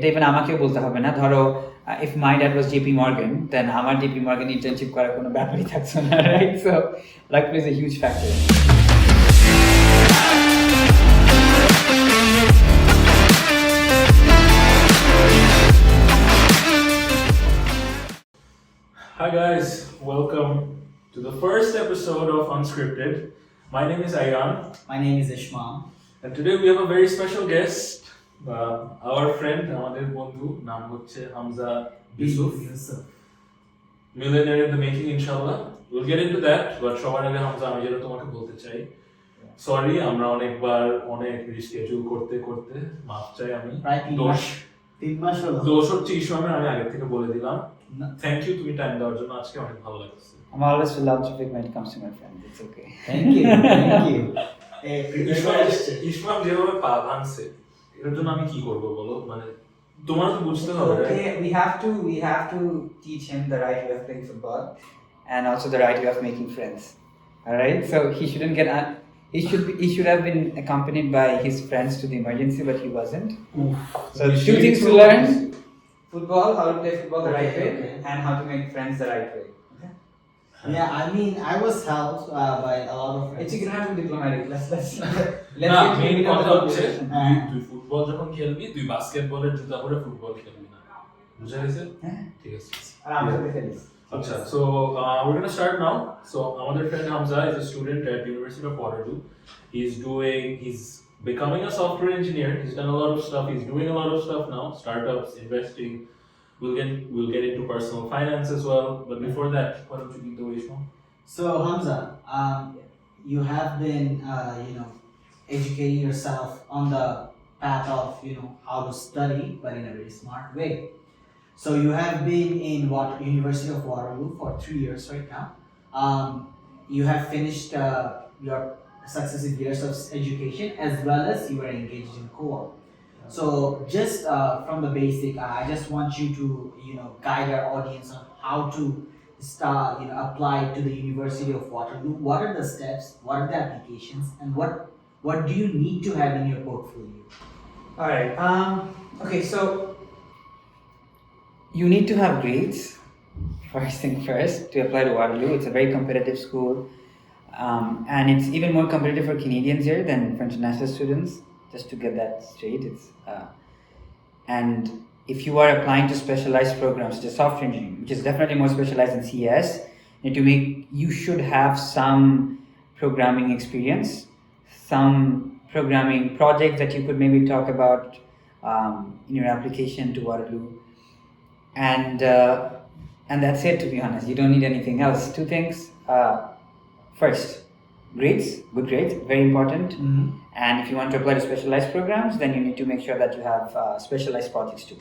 even আমাকেও বলতে হবে না, ধরো if my dad was JP Morgan, then আমার JP Morgan internship করার কোনো ব্যাপারই থাকছে না, right? So luck plays a huge factor. Hi guys, welcome to the first episode of Unscripted. My name is Aiyan. My name is Ishmam. And today we have a very special guest, our friend, আমাদের বন্ধু, নাম হচ্ছে Hamza, Yusuff. Millionaire in the making, inshallah. We'll get into that, but সবার আগে Hamza, আমি যেটা তোমাকে বলতে চাই, সরি আমরা অনেক রিস্কেডিউল করতে মাফ চাই আমি। তিন মাস হলো। দোষ হচ্ছে ইসলামের, আমি আগে থেকে বলে দিলাম। Thank you তুমি টাইম দেওয়ার জন্য, আজকে অনেক ভালো লাগছে। I'm always philanthropic when it comes to my friends. It's okay. Thank you. ইসলাম যেভাবে পা ভাঙছে, এর জন্য আমি কি করব বলো, মানে তোমার তো বুঝতে হবে। Okay, we have to teach him the right way of playing football and also the right way of making friends. All right, so he shouldn't get he should have been accompanied by his friends to the emergency, but he wasn't. So two things to learn: football, how to play football the right way, and how to make friends the right way. Yeah, I mean, I was helped by a lot of friends. It's you don't have to be diplomatic. Let's না, main কথা হচ্ছে তুই football যখন খেলবি, তুই বাস্কেটবলের জুতা পরে football খেলবি না, বুঝা গেছে? ঠিক আছে, আর আমরা তো খেলি। আচ্ছা, so we're going to start now. So আমাদের friend Hamza is a student at University of Waterloo. He's becoming a software engineer. He's done a lot of stuff. He's doing a lot of stuff now, startups, investing. We'll get into personal finance as well. But before that, why don't you give the way, Ishmam? So Hamza, you have been, educating yourself on the path of, how to study, but in a very smart way. So you have been in University of Waterloo for 3 years right now. You have finished your successive years of education, as well as you are engaged in co-op. So just from the basic, I just want you to guide our audience on how to start apply to the University of Waterloo. What are the steps? What are the applications? And what do you need to have in your portfolio? All right. Okay, so you need to have grades. First thing first, to apply to Waterloo. It's a very competitive school, and it's even more competitive for Canadians here than for international students. Just to get that straight, and if you are applying to specialized programs such as software engineering, which is definitely more specialized in CS, you should have some programming experience, some programming projects that you could maybe talk about in your application to Waterloo, and that's it. To be honest, you don't need anything else. Two things. First, grades, good grades, very important. Mm-hmm. And if you want to apply to specialized programs, then you need to make sure that you have specialized projects too.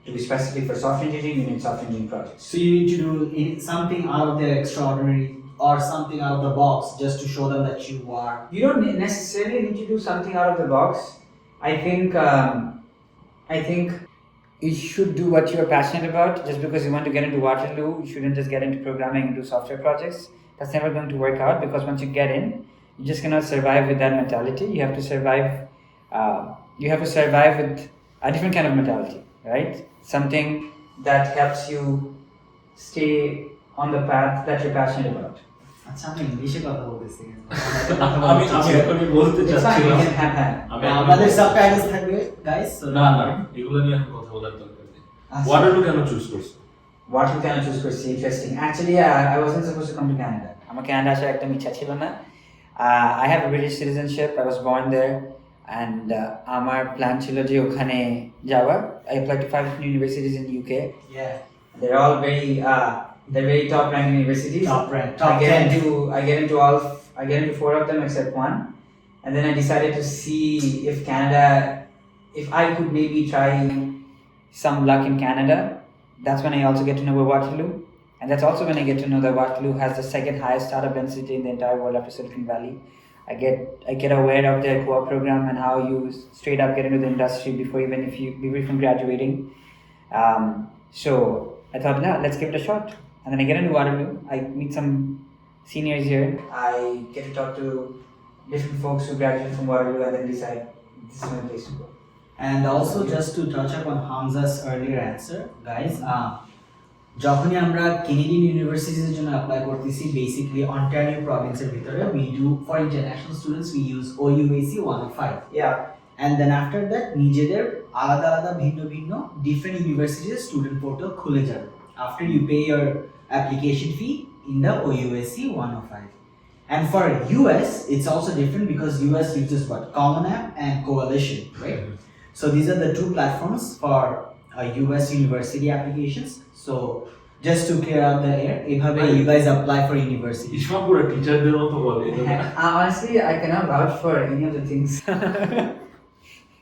To be specific for software engineering, you need software engineering projects. So you need to do something out of the extraordinary or something out of the box just to show them that you are. You don't necessarily need to do something out of the box. I think you should do what you're passionate about. Just because you want to get into Waterloo, you shouldn't just get into programming and do software projects. That's never going to work out, because once you get in, you just cannot survive with that mentality. You have to survive. You have to survive with a different kind of mentality, right? Something that helps you stay on the path that you're passionate about. আচ্ছা, আমি ইংলিশে কথা বলতেছি। আমি এখনই বলতে চাচ্ছিলাম, আমাদের সাবটাইটেলস থাকবে গাইস। না এগুলো নিয়ে এখন কথা বলার দরকার নেই। Waterloo কেন চুজ করছো? Waterloo কেন চুজ করছি? Interesting. Actually, I wasn't supposed to come to Canada. আমার কানাডা আসার একদম ইচ্ছা ছিল না। I have a British citizenship. I was born there, and আমার প্ল্যান ছিল যে ওখানে যাওয়া। I applied to 5 universities in UK. Yeah. They're all they're very top ranked universities. Top 10. I get into 4 of them except 1, and then I decided to see if I could maybe try some luck in Canada. That's when I also get to know about Waterloo, and that's also when I get to know that Waterloo has the second highest startup density in the entire world after Silicon Valley. I get aware of their co-op program and how you straight up get into the industry before from graduating. So I thought, no, let's give it a shot. And then I get into Waterloo. I meet some seniors here. I get to talk to different folks who graduated from Waterloo and then decide this is my place to go. And also just to touch upon Hamza's earlier answer, guys, যখনই আমরা Canadian universities এর জন্য apply করতেছি, basically Ontario প্রভিন্সের ভিতরে we do for international students we use OUAC 105. Yeah. And then after that নিজেদের আলাদা আলাদা ভিন্ন ভিন্ন different universities student portal খুলে যাবে after you pay your application fee in the OUAC 105. And for US it's also different because US uses what, Common App and Coalition, right? So these are the two platforms for US university applications. So just to clear out the air, evabe you guys apply for university. Ishmam pura teacher der moto bole. Honestly, I cannot vouch for any of the things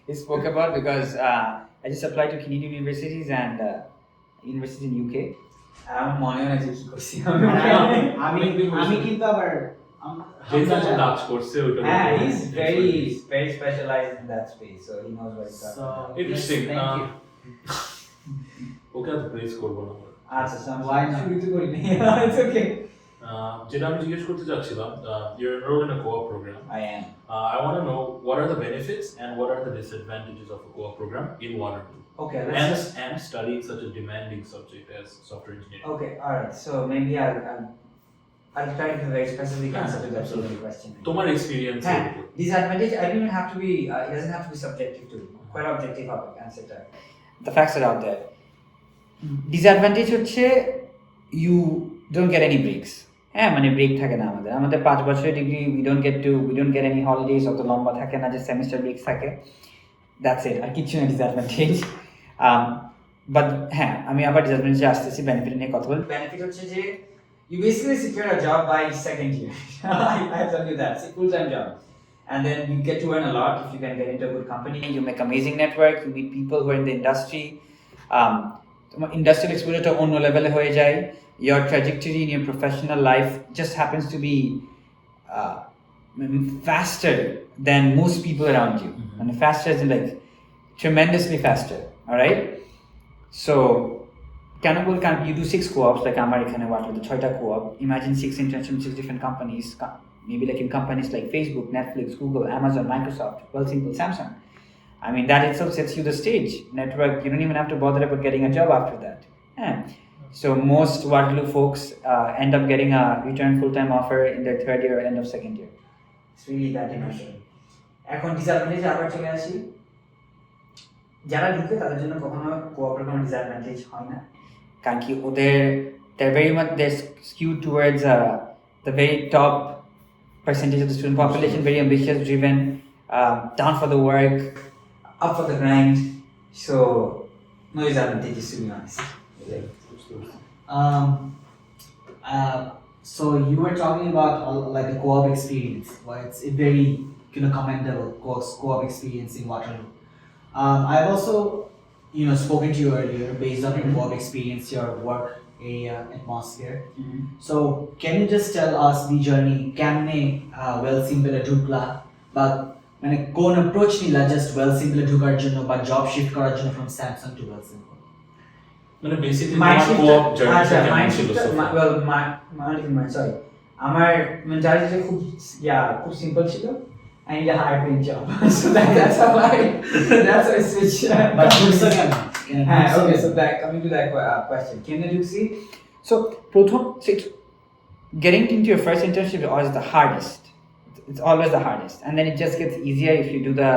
he spoke about because I just applied to Canadian universities and universities in UK. আমার মনে হয় না যে কি করছি আমি কিন্তু আবার যেটা যে কাজ করছে ওটা he's very specialized in that space, so he knows what he's talking about. Interesting. Thank you. Okay আর প্রেস করব না। আচ্ছা, Why not? শুরু তো করিনি। It's okay. যেটা আমি জিজ্ঞেস করতে চাচ্ছিলাম, you're enrolled in a co-op program. I am. I want to know what are the benefits and what are the disadvantages of a co-op program in Waterloo, Okay, and studying such a demanding subject as software engineering. Okay, all right. So maybe I'll try to give a very specific answer to that Absolutely. question. তোমার experience এর উপর। Disadvantage, I don't even have to be, it doesn't have to be subjective to, quite objective answer that. The facts are out there. Disadvantage হচ্ছে you don't get any breaks. হ্যাঁ, মানে break থাকে না আমাদের 5 বছরের degree we don't get any holidays, অত লম্বা থাকে না, যে সেমিস্টার ব্রেকস থাকে, that's it, আর কিছু না ডিসঅ্যাডভান্টেজ। বাট হ্যাঁ, আমি আবার ডিসঅ্যাডভান্টেজে আসতেছি, বেনিফিট নিয়ে কথা বলি। বেনিফিট হচ্ছে যে you basically secure a job by second year. I tell you that, it's a full-time job. And then you get to earn a lot if you can get into a good company. You make amazing network, you meet people who are in the industry. Industrial exposure to অন্য লেভেলে হয়ে যায়. Your trajectory in your professional life just happens to be faster than most people around you. And faster as in like tremendously faster, all right? So you do 6 co-ops, like আমার এখানে Waterloo 6টা co-op. Imagine 6 internships in 6 different companies, maybe like in companies like Facebook, Netflix, Google, Amazon, Microsoft, Simple, Samsung. I mean, that itself sets you the stage. Network, you don't even have to bother about getting a job after that. Yeah. So most Waterloo folks end up getting a return full-time offer in their 3rd year or end of 2nd year. It's really that emotional. এখন disadvantage আবার চলে আসি, যারা ঢুকে তাদের জন্য কখনো কোঅপারের কোনো ডিসঅ্যাডভান্টেজ হয় না, কারণ কি they're very much skewed towards the very top percentage of the student population, very ambitious, driven, down for the work, up for the grind. So no disadvantages, to be honest. So you were talking about like the co-op experience, well, it's a very commendable co-op experience in Waterloo. I've also spoken to you earlier based on your co-op experience, your work area, atmosphere. So can you just tell us the journey, কেমনে Simple ঢুকলা, বা মানে কোন approach নিলা just Simple ঢোকার জন্য বা job shift করার জন্য from Samsung to Simple? মানে বেসিক্যালি আমার co-op জার্নি কেমন ছিল? sorry, আমার মেন্টালিটি খুব সিম্পল ছিল. I need a higher paying job. So that's how I switched. But okay, so coming to that question, can you see? So getting into your first internship is always the hardest. It's always the hardest, and then it just gets easier if you do the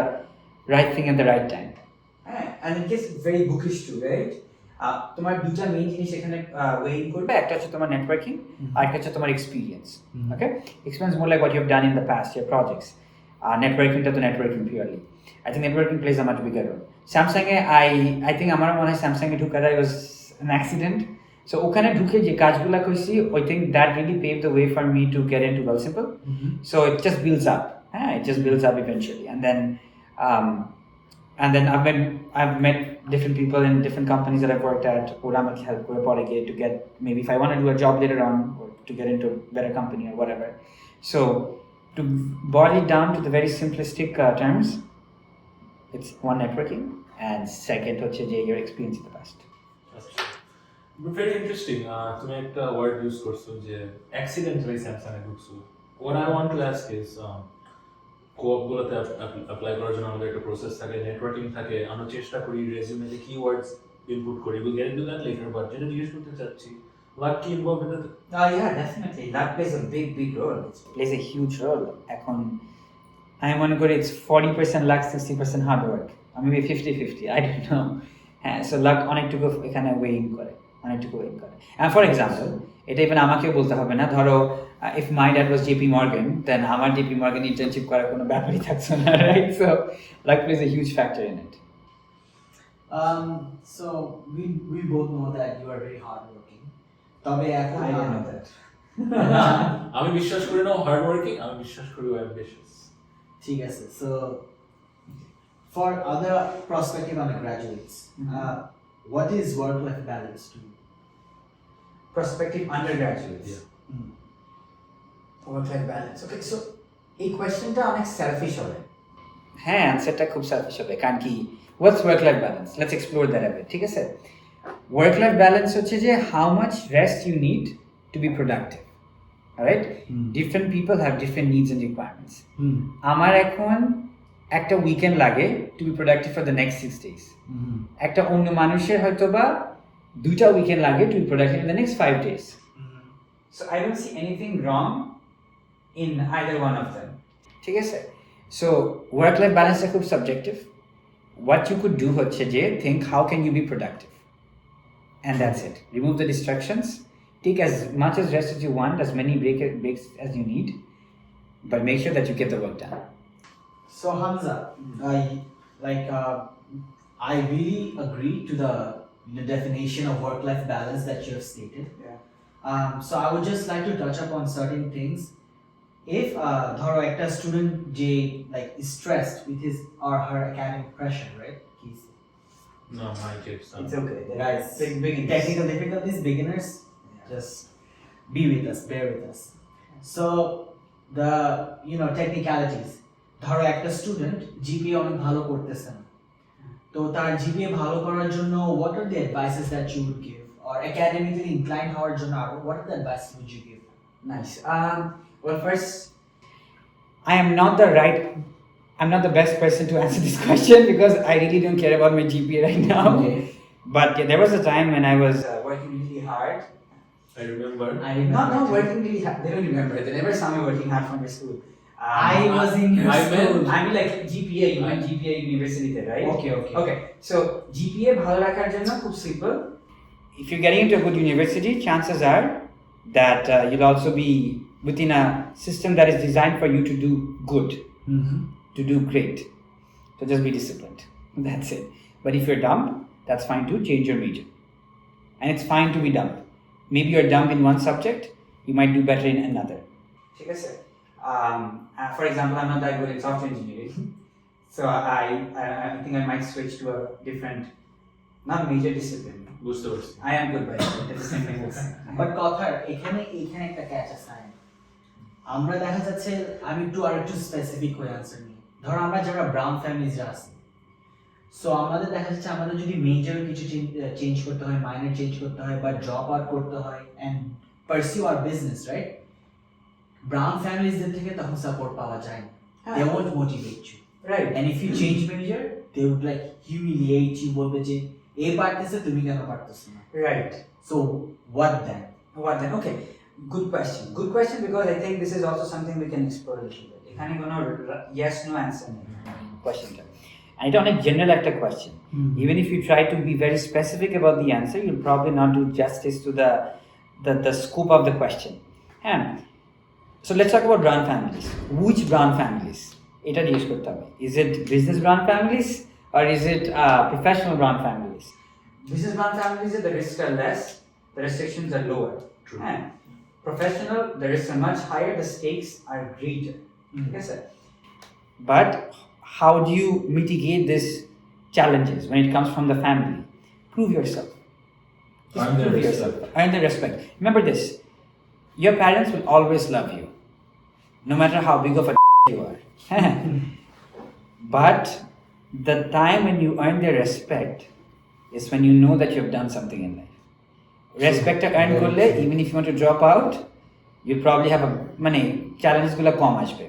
right thing at the right time. And it gets very bookish too, right? তোমার দুটা main জিনিস এখানে weighing করবে, একটা হচ্ছে তোমার networking, আর একটা হচ্ছে তোমার experience. Okay, experience more like what you have done in the past, your projects. নেটওয়ার্কিংটা তো networking purely, I think networking plays a much bigger role. স্যামসাংয়ে আই থিঙ্ক আমার মনে হয় স্যামসাংয়ে ঢুকাটা ওয়াজ অ্যান অ্যাক্সিডেন্ট। সো ওখানে ঢুকে যে কাজগুলো করছি, I think that really pave the way for me to get in to Simple. So it just builds up, it just builds up eventually, and then I've met different people in different companies that I've worked at, ওরা আমাকে help করে পরে গিয়ে to get, maybe if I want to do a job later on or to get into a better company or whatever. So to boil it down to the very simplistic terms, it's one, networking, and second হচ্ছে যে your experience in the past. Very interesting. তুমি একটা word use করছো যে accidentally Samsung এ ঢুকছো. What I want to ask is কোঅপগুলোতে apply করার জন্য আমাদের একটা প্রসেস থাকে, নেটওয়ার্কিং থাকে, আমরা চেষ্টা করি রেজিউমেতে কিওয়ার্ডস ইনপুট করি। Will get into that letter, but যেটা জিজ্ঞেস করতে চাচ্ছি, লাক কি involve in that? Yeah, definitely. Luck plays a big role. It plays a huge role. এখন আমি মনে করি it's 40% luck, 60% hard work. Or maybe 50-50, I don't know. হ্যাঁ, so luck অনেকটুকু এখানে ওয়েইং করে, অনেকটুকু ওয়েইং করে। And for example, এটা even আমাকেও বলতে হবে না, ধরো if my dad was JP Morgan, then আমার JP Morgan internship করার কোনো ব্যাপারই থাকছে না, right? So luck plays a huge factor in it. So we both know that you are very hardworking. তবে এখন I didn't know that. আমি বিশ্বাস করি না হার্ড ওয়ার্কিং, আমি বিশ্বাস করি অ্যাম্বিশিয়াস। ঠিক আছে, so for other prospective undergraduates, what is work-life balance to you? Prospective undergraduates. Yeah. Work-life balance. Okay, so এই কোয়েশ্চেনটা অনেক সেলফিশ হবে। হ্যাঁ, অ্যান্সারটা খুব সেলফিশ হবে, কারণ কি what's work life balance? Let's explore that a bit, ঠিক আছে? ওয়ার্ক-লাইফ ব্যালেন্স হচ্ছে যে how much rest you need to be productive, right? Different people have different needs and requirements. আমার এখন একটা উইকেন্ড লাগে to be productive for the next 6 days। একটা অন্য মানুষের হয়তো বা 2টা উইকেন্ড লাগে to be productive in the next 5 days। So I don't see anything wrong in either one of them. ঠিক আছে? So work-life balance is খুব subjective. What you could do হচ্ছে যে think how can you be productive, and that's it. Remove the distractions. Take as much as rest as you want, as many breaks as you need, but make sure that you get the work done. So Hamza, I really agree to the definition of work-life balance that you have stated. Yeah. So I would just like to touch upon certain things. If ধরো একটা student যে like is stressed with his or her academic pressure, right? No, my kids. It's okay. Guys, big technical difficulties, beginners, just be with us, bear with us. So the technicalities. ধরো একটা student GPA অনেক ভালো করতেছে না, তো তার GPA ভালো করার জন্য what are the advices that you would give, or academically inclined হওয়ার জন্য আরো what are the advices would you give? Nice. Well, first, I'm not the best person to answer this question because I really don't care about my GPA right now. Okay. But there was a time when I was working really hard. I remember. Not working really hard. They don't remember. They never saw me working hard from my school. I was in your school. I mean like GPA, you meant GPA university there, right? Okay. So GPA ভালো রাখার জন্য খুব simple. If you're getting into a good university, chances are that you'll also be within a system that is designed for you to do good, to do great. So just be disciplined. That's it. But if you're dumb, that's fine too. Change your major. And it's fine to be dumb. Maybe you're dumb in one subject, you might do better in another. For example, I'm not that good in software engineering. So I think I might switch to a different, not major discipline. I am good by it. At the same time. But কথার এখানে একটা catch আছে। আমরা দেখা যাচ্ছে আমি একটু specific হয়ে আনসার নিই। ধরো আমরা যারা ব্রাউন ফ্যামিলিজরা আছি, সো আমাদের দেখা যাচ্ছে আমাদের যদি মেজর কিছু চেঞ্জ করতে হয়, মাইনর চেঞ্জ করতে হয়, বা ড্রপ আউট করতে হয় and pursue our business, right? Brown ফ্যামিলিজদের থেকে তখন সাপোর্ট পাওয়া যায় না। They won't motivate you, right? And if you change major, they would like humiliate you, বলবে যে এই পারতেছে তুমি কেন পারতেছ না, right? So what then? Okay, good question because I think this is also something we can explore a little bit. এখানে কোনো yes no answer নেই questionটা, and এটা অনেক general একটা question. Even if you try to be very specific about the answer, you'll probably not do justice to the scope of the question. So let's talk about brown families. Which brown families? এটা জিজ্ঞেস করতে হবে. Is it business brown families or is it professional brown families? Business brown families, the risks are less, the restrictions are lower. True. Professional, the risks are much higher, the stakes are greater. Yes, sir. But how do you mitigate these challenges when it comes from the family? Prove yourself. Earn their respect. Remember this, your parents will always love you, no matter how big of a you are. But the time when you earn their respect is when you know that you have done something in life. Respect earn korle, even if you want to drop out, you'll probably have challenges gulo kom ashbe.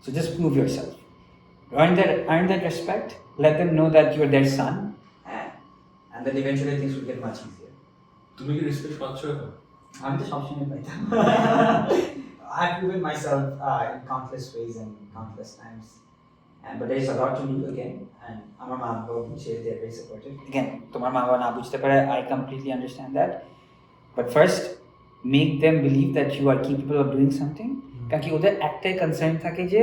So just prove yourself. Earn that respect. Let them know that you're their son, and then eventually things will get much easier. তুমি কি respect পাচ্ছ এখন? আমি তো সবসময় পাইতাম। I've proven myself in countless ways and countless times. But there's a lot to do again, and আমার মা বাবা বুঝে, they're very supportive. Again, তোমার মা বাবা না বুঝতে পারে, I completely understand that. But first, make them believe that you are capable of doing something. কারণ কি ওদের একটাই কনসার্ন থাকে যে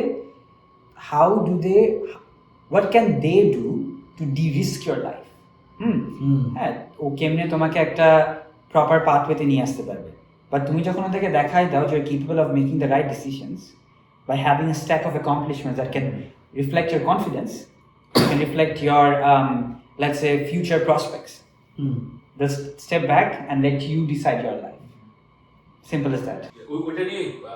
what can they do to de-risk your life? হ্যাঁ, ও কেমনে তোমাকে একটা প্রপার পাথওয়েতে নিয়ে আসতে পারবে। বাট তুমি যখন ওদেরকে দেখাই দাও যে capable of making the right decisions by having a stack of accomplishments that can reflect your confidence, can reflect your let's say future prospects. Just step back and let you decide your life. Simple as that.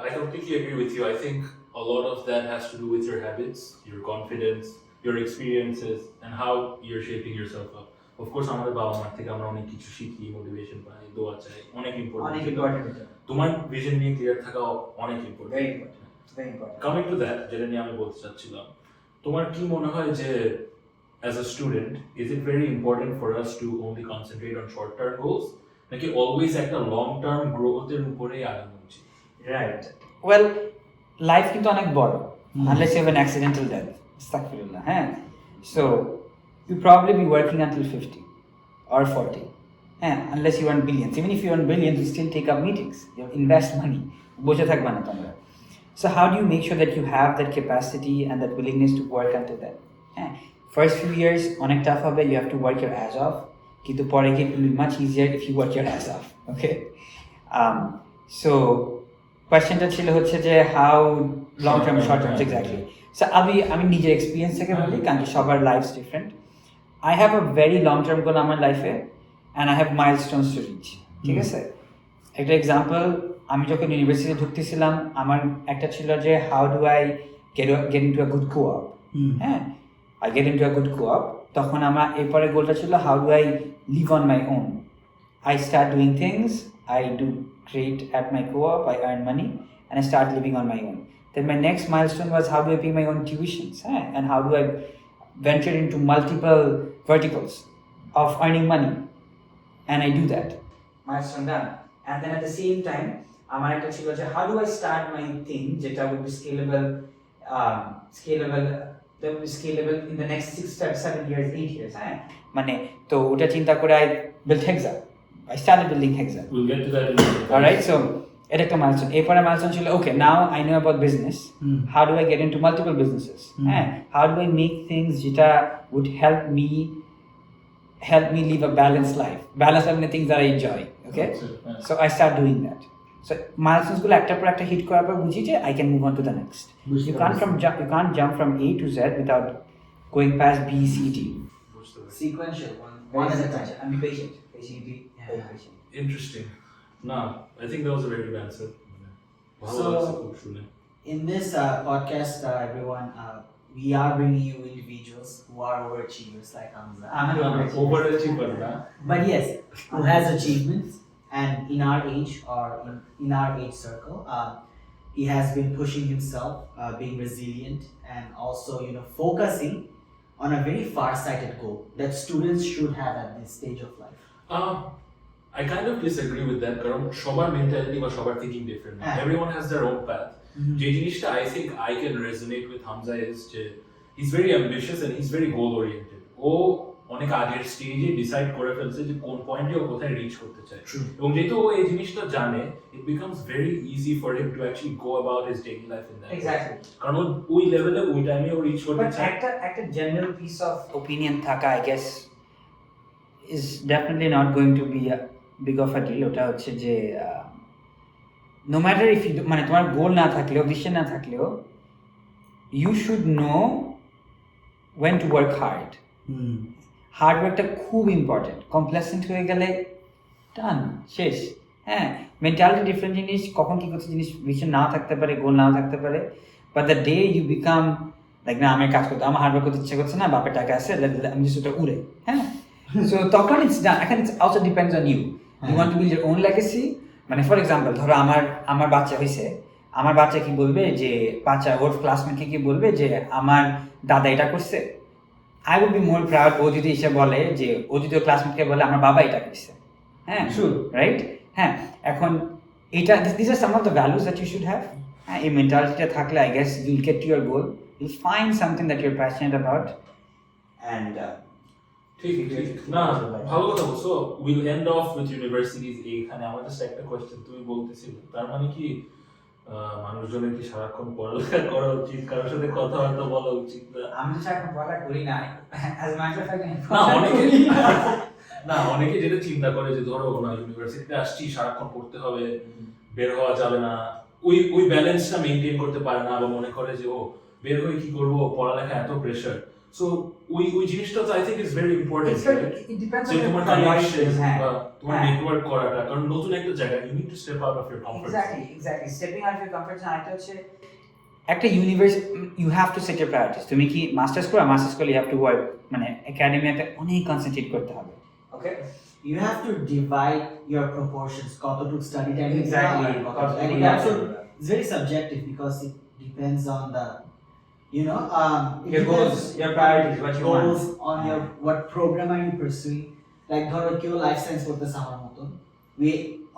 I completely agree with you. I think a lot of that has to do with your habits, your confidence, your experiences, and how you're shaping yourself up. Of course, আমাদের বাবা মার থেকে আমরা অনেক কিছু শিখি, motivation পাই, দোয়া চাই, অনেক ইম্পর্টেন্ট। তোমার ভিশন নিয়ে ক্লিয়ার থাকা অনেক important. Very important. Coming to that, যেটা নিয়ে আমি বলতে চাচ্ছিলাম, তোমার কি মনে হয় যে as a student, is it very important for us to only concentrate on short-term goals? নাকি always একটা long-term growth-এর উপরেই আগানো উচিত? Right. Well, life কিন্তু অনেক বড়, unless you have an accidental death. Astaghfirullah. So, you'll probably be working until 50 or 40. Unless you earn billions. Even if you earn billions, you still take up meetings. You invest money. বসে থাকবা না তোমরা। So how do you make sure that you have that capacity and that willingness to work until then? First few years, অনেক tough হবে, you have to work your ass off. কিন্তু পরে it will be much easier if you work your ass off. Okay? So, questionটা ছিল হচ্ছে যে how long term, short term, exactly. So আমি নিজের experience থেকে বলি, কারণ কি সবার life's different. I have a very long term goal আমার লাইফে, and I have milestones to reach. ঠিক আছে? একটা এক্সাম্পল, আমি যখন ইউনিভার্সিটিতে ঢুকতেছিলাম, আমার একটা ছিল যে how do I get into a good co-op. I get into a good co-op. তখন আমার এরপরে গোলটা ছিল how do I live on my own. I start doing things, I do great at my co-op, I earn money, and I start living on my own. Then my next milestone was how do I pay my own tuitions, and how do I venture into multiple verticals of earning money, and I do that. Milestone done. And then at the same time, আমার একটা ছিল যে how do I start my thing যেটা would be scalable that will be scalable in the next 6 to 7 years, 8 years. মানে তো ওটা চিন্তা করে I built Hexa. I started building Hexa. We'll get to that in a minute. Alright, so এটা একটা milestone. এরপরে milestone ছিল okay, now I know about business. How do I get into multiple businesses? How do I make things যেটা would help me live a balanced life. Balanced life means things that I enjoy. Okay? So I start doing that. So milestones গুলো একটার পর একটা hit করার পর বুঝি যে I can move on to the next. You can't jump from A to Z without going past B, C, D. Sequential, one at a time. And be patient. Be very patient. Interesting. No, I think that was a very good answer. So, in this podcast, everyone, we are bringing you individuals who are overachievers like Hamza. I'm an overachiever. But yes, who has achievements, and in our age or in our age circle, he has been pushing himself, being resilient, and also focusing on a very far-sighted goal that students should have at this stage of life. I kind of disagree with that কারণ সবার mentality বা সবার thinking different. Everyone has their own path. যে জিনিসটা I think I can resonate with Hamza is যে he's very ambitious and he's very goal oriented. ও অনেক আগের স্টেজে ডিসাইড করে ফেলছে যে কোন পয়েন্টে ও কোথায় রিচ করতে চায় এবং যেহেতু ও এই জিনিসটা জানে it becomes very easy for him to actually go about his daily life in that exactly কারণ ওই লেভেলে ওই টাইমে ও রিচ করতে চায় একটা general piece of opinion থাকা I guess is definitely not going to be a big of a deal ওটা হচ্ছে যে no matter if you মানে তোমার গোল না থাকলেও ভিশন না থাকলেও you should know when to work hard. Hard ওয়ার্কটা খুব ইম্পর্টেন্ট কমপ্লেসেন্ট হয়ে গেলে টান শেষ মেন্টালিটি ডিফারেন্ট জিনিস কখন কী করছে জিনিস ভিশন নাও থাকতে পারে গোল নাও থাকতে পারে but the day you become like না আমি কাজ করতে আমার হার্ড ওয়ার্ক করতে ইচ্ছে করছে না বাপের টাকা আছে আমি just ওটা উড়ে সো তখন ইটস ডান এখন it's also depends on you want to build your own legacy মানে ফর এক্সাম্পল ধরো আমার বাচ্চা হয়েছে আমার বাচ্চা কি বলবে যে বাচ্চা ওর ক্লাসমেটকে কি বলবে যে আমার দাদা এটা করছে? I would be more proud ও যদি এসে বলে যে ও যদি ওর ক্লাসমেটকে বলে আমার বাবা এটা করছে। হ্যাঁ, রাইট? হ্যাঁ, এখন এটা this are some of the values that you should have. হ্যাঁ, এই মেন্টালিটিটা থাকলে I guess you'll get to your goal, you'll find something that your passionate about and ঠিক না, ভালো কথা বলছো। Will end of with universities. এইখানে আমার জাস্ট একটা কোয়েশ্চেন, তুমি বলতেছিলে তার মানে কি মানুষজনের কি সারাক্ষণ পড়ালেখা করা উচিত, কারোর সাথে কথাবার্তা বলা উচিত না? আমি তো সারাক্ষণ পড়ালেখা করি না, অ্যাজ এ ম্যাটার অফ না, অনেকে যেটা চিন্তা করে যে ধরো না ইউনিভার্সিটিতে আসছি সারাক্ষণ পড়তে হবে, বের হওয়া যাবে না, ওই ব্যালেন্সটা মেইনটেইন করতে পারে না, বা মনে করে যে ও বের হয়ে কি করবো, পড়ালেখা এত প্রেসার। সো ওই জিনিসটা তো I think is very important. It depends যে অন তোমার কানেকশন বা তোমার নেটওয়ার্ক করাটা, কারণ নতুন একটা জায়গা, you need to step out of your comfort zone. Exactly stepping out of your comfort zone. এটা হচ্ছে একটা university, you have to set your priorities. তুমি কি মাস্টার্স করলে ইউ হ্যাভ টু ওয়ার্ক, মানে একাডেমিতে অনেক কনসেন্ট্রেট করতে হবে। ওকে, you have to divide your proportions, কতটুকু study time Exactly. and it also it's very subjective because it depends on the it your depends goals, your priorities, what you goals want. on your what program are you pursuing. Like ধরো কেউ life science করতেছে আমার মতন, we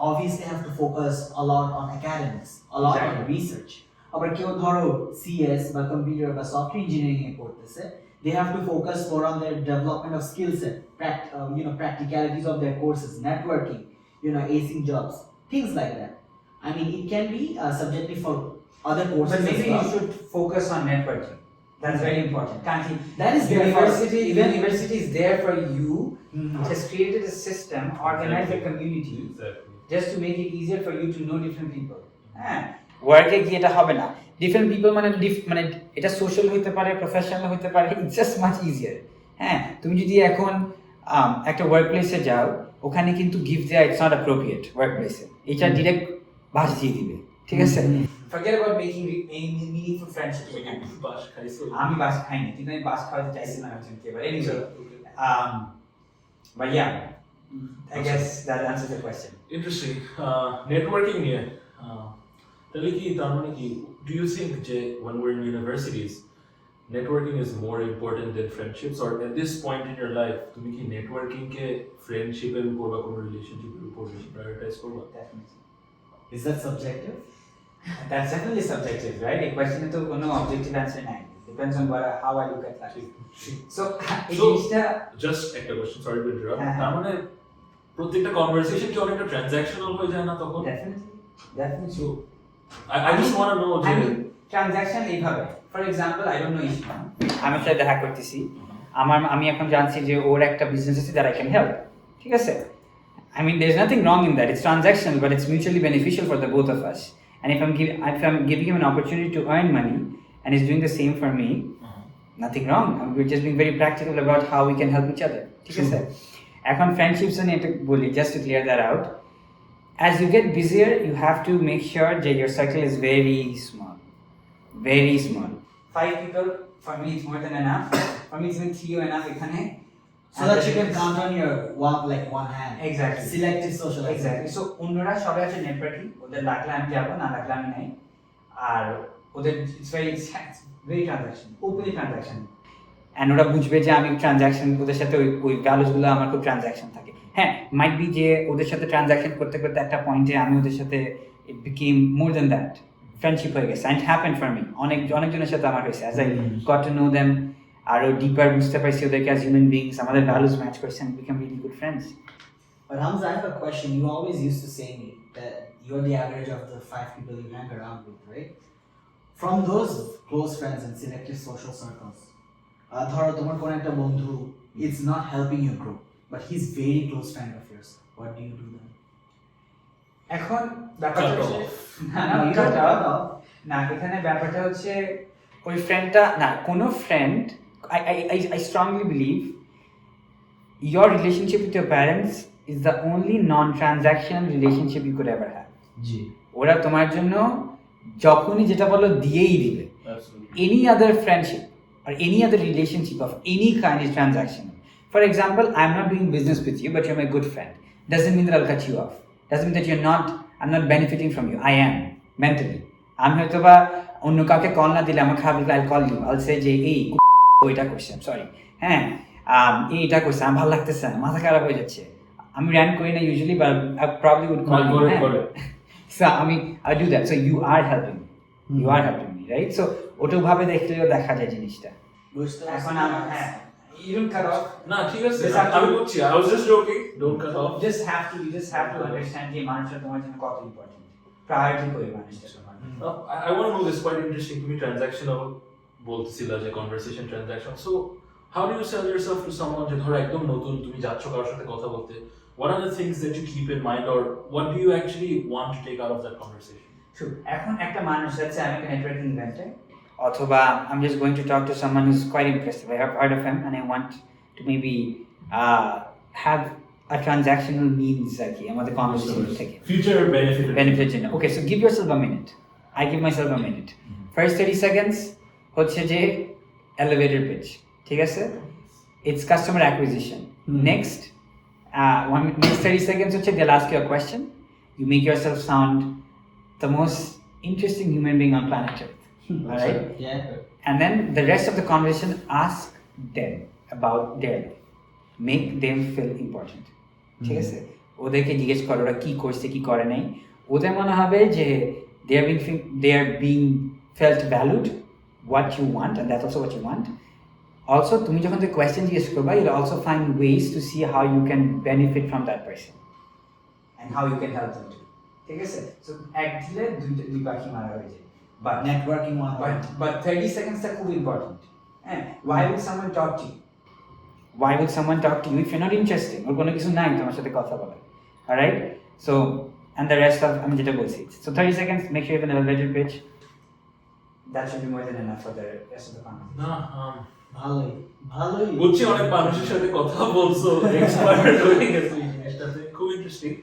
obviously have to focus a lot on academics, a lot on research. আবার কেউ ধরো CS বা computer বা software engineering এ পড়তেছে, they have to focus more on their development of skill set, practicalities of their courses, networking, acing jobs, things like that. I mean, it can be subjective for other courses. But maybe as well. you should focus on networking. That's very important. Can't you? That is there for University is there for you. Mhm. It has created a system, organized a community, Exactly. just to make it easier for you to know different people. ওয়ার্কে গিয়ে এটা হবে না। Different people মানে এটা social হতে পারে, professional হতে পারে, ইটস জাস্ট মাচ ইজিয়ার। হ্যাঁ, তুমি যদি এখন একটা ওয়ার্ক প্লেসে যাও, ওখানে কিন্তু গিফট দেওয়া ইটস নট অ্যাপ্রোপ্রিয়েট ওয়ার্ক প্লেসে। এটা ডিরেক্ট বাস দিয়ে দিবে, ঠিক আছে? Forget about making meaningful friendship. বাস খাইছো? আমি বাস খাইনি, কিন্তু আমি বাস খাওয়াতে চাইছিলাম একজনকে। এবার anyway, but yeah, I guess that answers the question. Interesting. Networking নিয়ে তাহলে কি তার মানে কি, ডু ইউ থিঙ্ক যে when we're in universities networking is more important than friendships, or at this point in your life তুমি কি networking কে ফ্রেন্ডশিপের উপর বা কোনো রিলেশনশিপের উপর বেশি প্রায়োরিটাইজ করবে? Definitely. Is that subjective? That's definitely subjective, right? A question to no objective answer নাই. Depends on how I look at life. So just একটা question, sorry to interrupt. তার মানে প্রত্যেকটা কনভারসেশন কি অনেকটা ট্রানজ্যাকশনাল হয়ে যায় না তখন? Definitely. So I just want to know যে ট্রানজ্যাকশন এইভাবে, for example I don't know Ishmam, আমি সাথে দেখা করতেছি, আমি এখন জানছি যে ওর একটা বিজনেস আছে দ্যাট আই ক্যান হেল্প, ঠিক আছে? I mean, there's nothing wrong in that. It's transactional, but it's mutually beneficial for the both of us. And if I'm giving him an opportunity to earn money, and he's doing the same for me, nothing wrong. We're just being very practical about how we can help each other. ঠিক আছে? এখন friendships নিয়ে একটা বলি, just to clear that out. As you get busier, you have to make sure that your circle is very small. Very small. 5 people, for me, it's more than enough. For me, it's even 3 enough. So that you can count on your one hand. Exactly. Selective socializing. Exactly. So, অন্যরা সবাই আছে networking, ওদের লাগলে আমি যাবো, না লাগলে আমি নাই। আর ওদের it's very transaction, openly transaction. And ওরা বুঝবে যে আমি ট্রানজাকশন, ওদের সাথে ওই ভ্যালুসগুলো আমার খুব ট্রানজাকশন থাকে। হ্যাঁ, মাইট বি যে ওদের সাথে ট্রানজাকশন করতে করতে একটা পয়েন্টে আমি ওদের সাথে ইট became more than that, friendship হয়ে গেছে। অ্যান্ড হ্যাপেন ফর মি, অনেকজনের সাথে আমার হয়েছে। As I got to know them, আরো ডিপার বুঝতে পারছি ওদেরকে অ্যাজ হিউম্যান বিংস, আমাদের ভ্যালুস ম্যাচ করছে, and become really good friends. But Hamza, I have a question. You always used to say me that you're the average of the 5 people you hang around with, right? From those close friends and selective social circles, ধরো তোমার কোন একটা বন্ধু it's not helping you grow, but he's very close friend of yours. What do you do then? এখন ব্যাপারটা হচ্ছে না, এখানে ব্যাপারটা হচ্ছে ওই ফ্রেন্ডটা না, কোনো friend, I strongly believe your relationship with your parents is the only non-transactional relationship you could ever have. জি, ওরা তোমার জন্য যখনই যেটা বলো দিয়েই দিবে। Any other friendship or any other relationship of any kind is transactional. For example, I'm not doing business with you, but you're my good friend. Doesn't mean that I'll cut you off. Doesn't mean that I'm not benefiting from you. I am, mentally. আমি হয়তো বা অন্য কাউকে call না দিলে আমার খারাপ আইল কল ইউ আল সে যে এই ওইটা করছে সরি হ্যাঁ এইটা করছে আমার ভালো লাগতেছে না মাথা খারাপ হয়ে যাচ্ছে আমি র্যান্ট করি না usually but I probably would call you so I do that so you are helping me right so ওটা ভাবে দেখলেও দেখা যায় জিনিসটা এখন হ্যাঁ you don't cut off না ঠিক আছে আমি বলছি I was just joking don't cut off you just have to understand যে মানুষটা তোমার জন্য কত ইম্পর্টেন্ট প্রায়োরিটি করে মানুষটা I want to know this quite interesting to me transactional বলতেছিল যে conversation transaction so how do you sell yourself to someone যে ধরো একদম নতুন তুমি যাচ্ছ কারোর সাথে কথা বলতে what are the things that you keep in mind or what do you actually want to take out of that conversation sure এখন একটা মানুষ আছে আমি একটা নেটওয়ার্কিং ইভেন্টে অথবা I'm just going to talk to someone who's quite impressive I have heard of him and I want to maybe have a transactional means আর কি আমাদের conversation থেকে future benefit জন্য okay so give yourself a minute I give myself a minute first 30 seconds হচ্ছে যে elevator pitch ঠিক আছে it's customer acquisition next next 30 seconds হচ্ছে they'll ask you a question you make yourself sound the most interesting human being on planet Earth all right yeah and then the rest of the conversation ask them about their life make them feel important ঠিক আছে ওদেরকে জিজ্ঞেস করো ওরা কি করছে কি করে নাই ওদের মনে হবে যে they are being felt valued what you want and that's also what you want also তুমি যখন the question জিজ্ঞেস করবা you'll also find ways to see how you can benefit from that person and how you can help them too ঠিক আছে so এক দিলে দুই পাখি মারা হয়ে যায় but networking one but 30 seconds are খুব important and why would someone talk to you if you're not interested or কোনো কিছু নাই তোমার সাথে কথা বলার alright so and the rest of আমি যেটা বলছি so 30 seconds make sure you have an elevator pitch that should be more than enough for the rest of the conversation না ভালোই বুঝছি অনেক মানুষের সাথে কথা বলছো এক্সপার্ট হয়ে গেছো এই জিনিসটাতে খুব interesting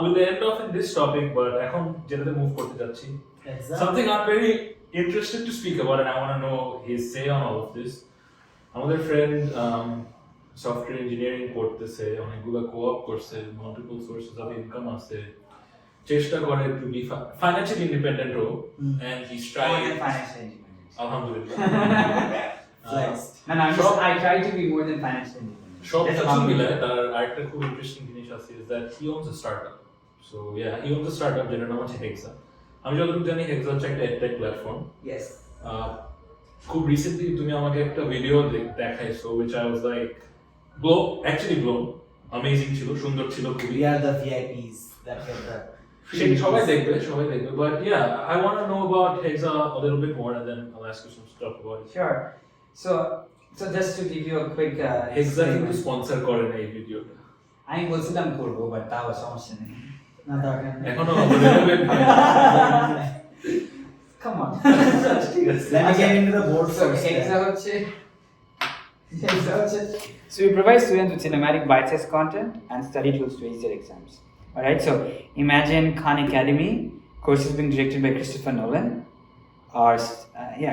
with the end of this topic but এখন যেটাতে মুভ করতে যাচ্ছি something I'm very interested to speak about and I want to know his say on all of this আমাদের ফ্রেন্ড সফটওয়্যার ইঞ্জিনিয়ারিং করতেছে অনেকগুলো কোঅপ করছে multiple sources of income আছে চেষ্টা করে টু বি ফাইন্যান্সিয়ালি ইন্ডিপেন্ডেন্ট হো and he's trying financially independent alhamdulillah I try to be more than financially independent সব কিছু মিলায় তার আরেকটা খুব ইন্টারেস্টিং জিনিস আছে is that he owns a startup so yeah he owns a startup যেটার নাম হচ্ছে Hexa আমি যতটুকু জানি Hexa হচ্ছে একটা EdTech প্ল্যাটফর্ম yes খুব রিসেন্টলি তুমি আমাকে একটা ভিডিও দেখাইছো which I was like blown amazing ছিল সুন্দর ছিল খুবই we are the VIPs that get the সবাই দেখবে but yeah I want to know about Hexa a little bit more and then I'll ask you some stuff about it sure so just to give you a quick Hexa কিন্তু sponsor করে না এই ভিডিওটা আমি বলছিলাম করব but তাও সমস্যা নেই না দরকার নেই এখনো relevant come on ঠিক আছে let me get into the board so Hexa হচ্ছে so we provide students with cinematic bite-sized content and study tools to ace their exams alright so imagine Khan Academy courses being directed by Christopher Nolan or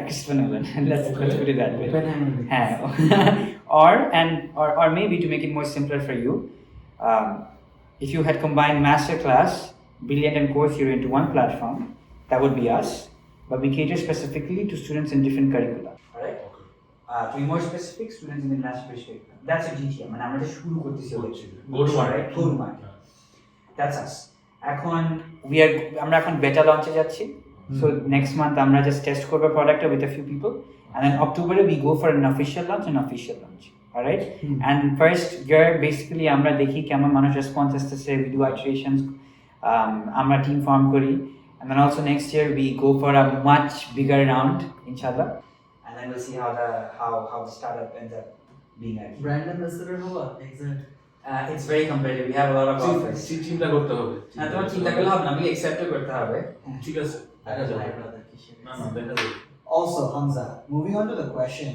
Christopher Nolan let's put it that way or maybe to make it more simpler for you if you had combined masterclass brilliant and core theory into one platform that would be us but we cater specifically to students in different curricula alright to be more specific students in the international curriculum that's a DTM and আমরা শুরু করতেছি go to market that's us এখন আমরা এখন বেটা লঞ্চে যাচ্ছি so next month আমরা just test করব product with a few people and then October we go for an official launch alright and first year basically আমরা দেখি কেমন মানুষ রেসপন্স আসছে we do iterations আমরা team form করি and then also next year we go for a much bigger round inshallah and then we'll see how the startup ends up being brand ambassador হবা exact it's very competitive we have a lot of offers চিন্তা করতে হবে না তোমার চিন্তা করলে হবে না আমি অ্যাকসেপ্ট করতে হবে ঠিক আছে also Hamza moving on to the question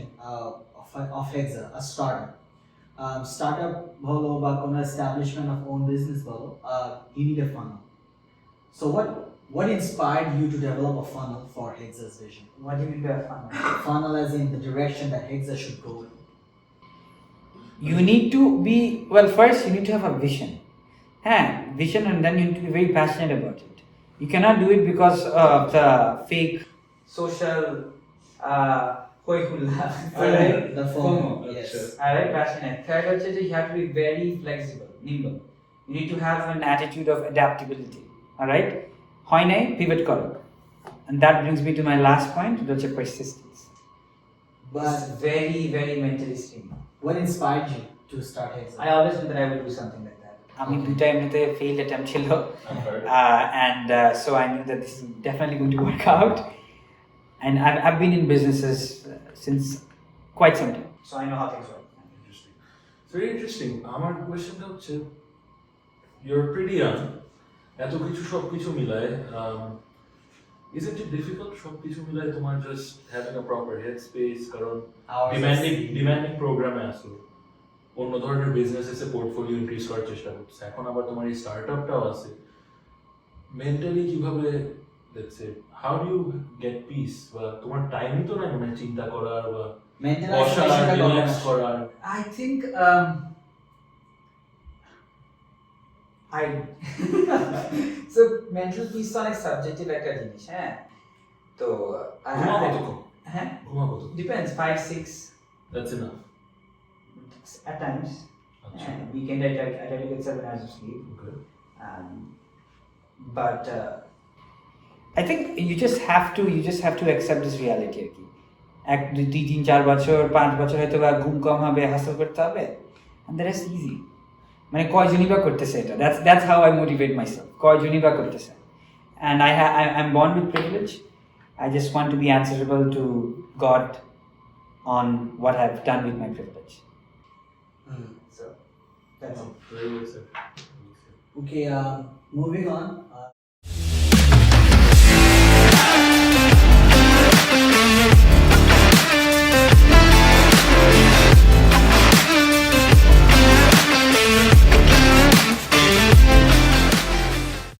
of Hexa a startup bolo ba kono establishment of own business bolo you need a funnel so what inspired you to develop a funnel for Hexa's vision what do you mean by a funnel as in the direction that Hexa should go in you need to be first you need to have a vision and then you need to be very passionate about it You cannot do it because of the fake social hoi hulla. Alright? The FOMO, yes. Alright, passionate. Third, you have to be very flexible, nimble. You need to have an attitude of adaptability. Alright? Hoy nai, pivot karo. And that brings me to my last point, which is persistence. But It's very, very mentally streaming. what inspired you to start Hexa? I always knew that I would do something like that. I mean, two times a failed attempt chilo. I've heard. And so I knew that this is definitely going to work out. And I've been in businesses since quite some time. So I know how things work. Interesting. It's very interesting. আমার কোয়েশ্চেনটা হচ্ছে, you're pretty young. এত কিছু সব কিছু মিলায়, isn't it difficult সব কিছু মিলায় তোমার just having a proper headspace কারণ demanding প্রোগ্রামে আসো, অন্য ধরনের বিজনেস এসে পোর্টফোলিও ইনক্রিজ করার চেষ্টা করছে, এখন আবার তোমার এই স্টার্টআপটাও আছে, মেন্টালি কিভাবে, let's say, how do you get peace? বা তোমার টাইমই তো নাই মানে চিন্তা করার বা বসার, রিল্যাক্স করার? I think so mental peace তো অনেক সাবজেক্টিভ একটা জিনিস, হ্যাঁ। তো ঘুমা কতক্ষণ? হ্যাঁ, ঘুমা কতক্ষণ? depends, 5-6 That's enough. at times. আচ্ছা, Weekend I try to get 7 hours of sleep. okay. But I think you just have to accept this reality আর কি। 1-2-3-4 বছর 5 বছর হয়তো বা ঘুম কম হবে, হাসল করতে হবে, and the rest easy. মানে কয়জনই বা করতেছে এটা, that's how I motivate myself. কয়জনই বা করতেছে, and I'm born with privilege. I just want to be answerable to God on what I've done with my privilege. So that's it. Very well said. Okay, moving on.